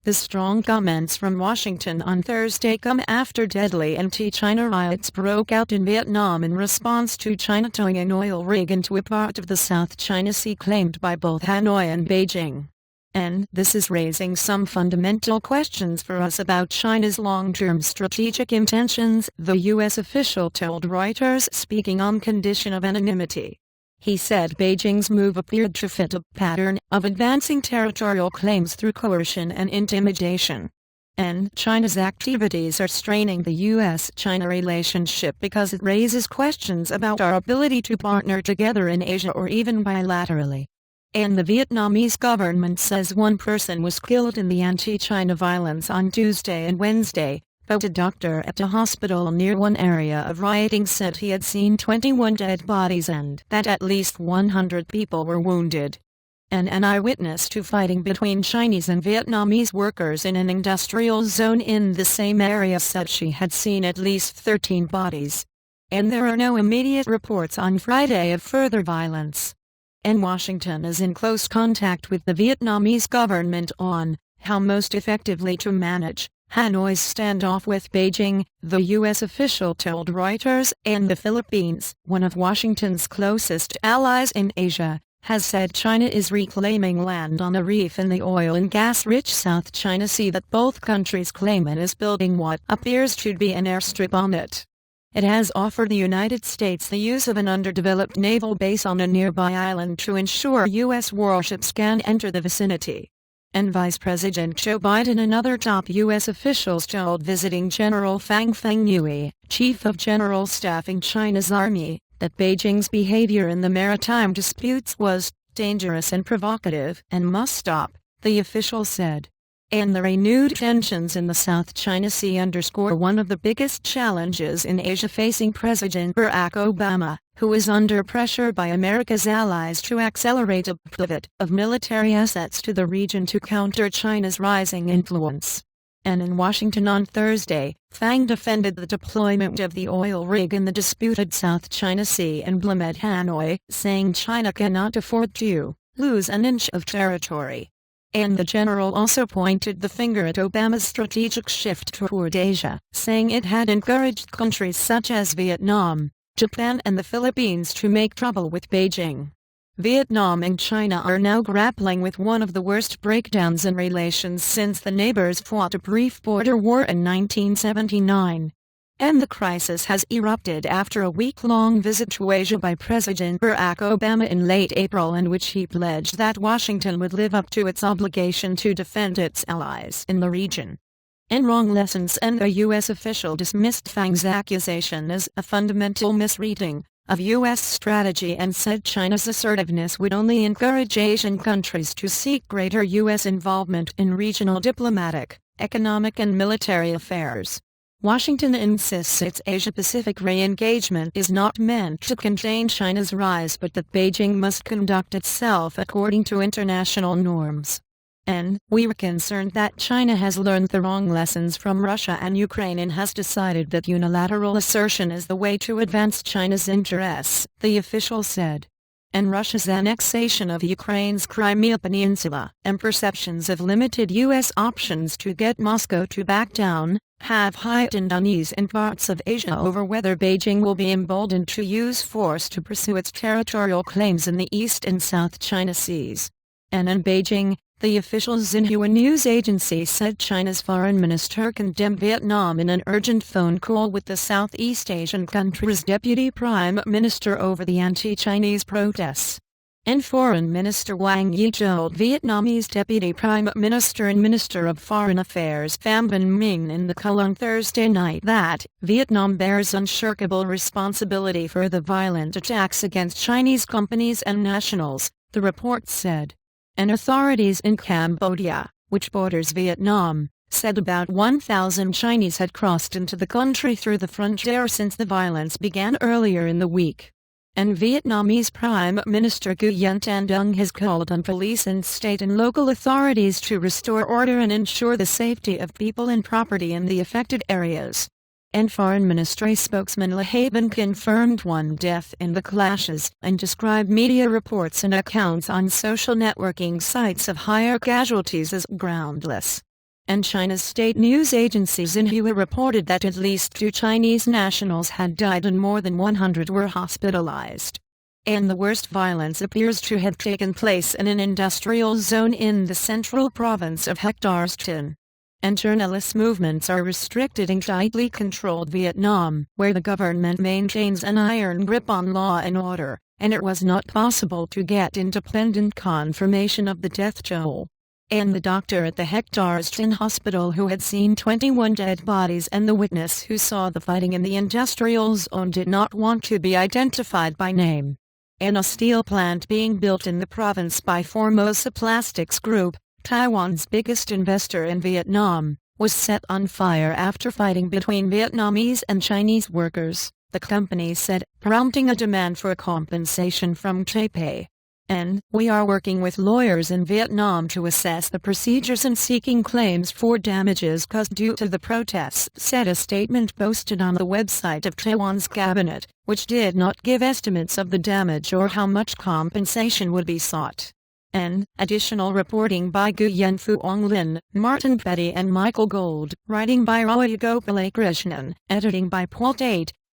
The strong comments from Washington on Thursday come after deadly anti-China riots broke out in Vietnam in response to China towing an oil rig into a part of the South China Sea claimed by both Hanoi and Beijing. And this is raising some fundamental questions for us about China's long-term strategic intentions, the U.S. official told Reuters, speaking on condition of anonymity. He said Beijing's move appeared to fit a pattern of advancing territorial claims through coercion and intimidation. And China's activities are straining the U.S. China relationship because it raises questions about our ability to partner together in Asia or even bilaterally. And the Vietnamese government says one person was killed in the anti-China violence on Tuesday and Wednesday, but a doctor at a hospital near one area of rioting said he had seen 21 dead bodies and that at least 100 people were wounded. And an eyewitness to fighting between Chinese and Vietnamese workers in an industrial zone in the same area said she had seen at least 13 bodies. And there are no immediate reports on Friday of further violence. And Washington is in close contact with the Vietnamese government on how most effectively to manage Hanoi's standoff with Beijing, the U.S. official told Reuters, and the Philippines, one of Washington's closest allies in Asia, has said China is reclaiming land on a reef in the oil and gas-rich South China Sea that both countries claim and is building what appears to be an airstrip on it. It has offered the United States the use of an underdeveloped naval base on a nearby island to ensure U.S. warships can enter the vicinity. And Vice President Joe Biden and other top U.S. officials told visiting General Fang Fengyue, Chief of General Staff in China's army, that Beijing's behavior in the maritime disputes was dangerous and provocative and must stop, the official said. And the renewed tensions in the South China Sea underscore one of the biggest challenges in Asia facing President Barack Obama, who is under pressure by America's allies to accelerate a pivot of military assets to the region to counter China's rising influence. And in Washington on Thursday, Fang defended the deployment of the oil rig in the disputed South China Sea and blamed Hanoi, saying China cannot afford to lose an inch of territory. And the general also pointed the finger at Obama's strategic shift toward Asia, saying it had encouraged countries such as Vietnam, Japan and the Philippines to make trouble with Beijing. Vietnam and China are now grappling with one of the worst breakdowns in relations since the neighbors fought a brief border war in 1979. And the crisis has erupted after a week-long visit to Asia by President Barack Obama in late April, in which he pledged that Washington would live up to its obligation to defend its allies in the region. And wrong lessons, and the U.S. official dismissed Fang's accusation as a fundamental misreading of U.S. strategy and said China's assertiveness would only encourage Asian countries to seek greater U.S. involvement in regional diplomatic, economic and military affairs. Washington insists its Asia-Pacific re-engagement is not meant to contain China's rise but that Beijing must conduct itself according to international norms. And we are concerned that China has learned the wrong lessons from Russia and Ukraine and has decided that unilateral assertion is the way to advance China's interests, the official said. And Russia's annexation of Ukraine's Crimea Peninsula and perceptions of limited U.S. options to get Moscow to back down have heightened unease in parts of Asia over whether Beijing will be emboldened to use force to pursue its territorial claims in the East and South China Seas. And in Beijing, the official Xinhua news agency said China's foreign minister condemned Vietnam in an urgent phone call with the Southeast Asian country's deputy prime minister over the anti-Chinese protests. And Foreign Minister Wang Yi told Vietnamese Deputy Prime Minister and Minister of Foreign Affairs Pham Binh Minh in the call on Thursday night that Vietnam bears unshakable responsibility for the violent attacks against Chinese companies and nationals, the report said. And authorities in Cambodia, which borders Vietnam, said about 1,000 Chinese had crossed into the country through the frontier since the violence began earlier in the week. And Vietnamese Prime Minister Nguyen Thanh Dung has called on police and state and local authorities to restore order and ensure the safety of people and property in the affected areas. And Foreign Ministry spokesman Le Habin confirmed one death in the clashes and described media reports and accounts on social networking sites of higher casualties as groundless. and China's state news agency Xinhua reported that at least 2 Chinese nationals had died and more than 100 were hospitalized. And the worst violence appears to have taken place in an industrial zone in the central province of Hectarestan. Internalist movements are restricted in tightly controlled Vietnam, where the government maintains an iron grip on law and order, and it was not possible to get independent confirmation of the death toll. And the doctor at the Hectarestan hospital who had seen 21 dead bodies and the witness who saw the fighting in the industrial zone did not want to be identified by name. And a steel plant being built in the province by Formosa Plastics Group, Taiwan's biggest investor in Vietnam, was set on fire after fighting between Vietnamese and Chinese workers, the company said, prompting a demand for compensation from Taipei. And we are working with lawyers in Vietnam to assess the procedures and seeking claims for damages caused due to the protests, said a statement posted on the website of Taiwan's cabinet, which did not give estimates of the damage or how much compensation would be sought. And additional reporting by Nguyen Phuong Lin, Martin Petty and Michael Gold, writing by Roy Gopalakrishnan, editing by Paul Tate,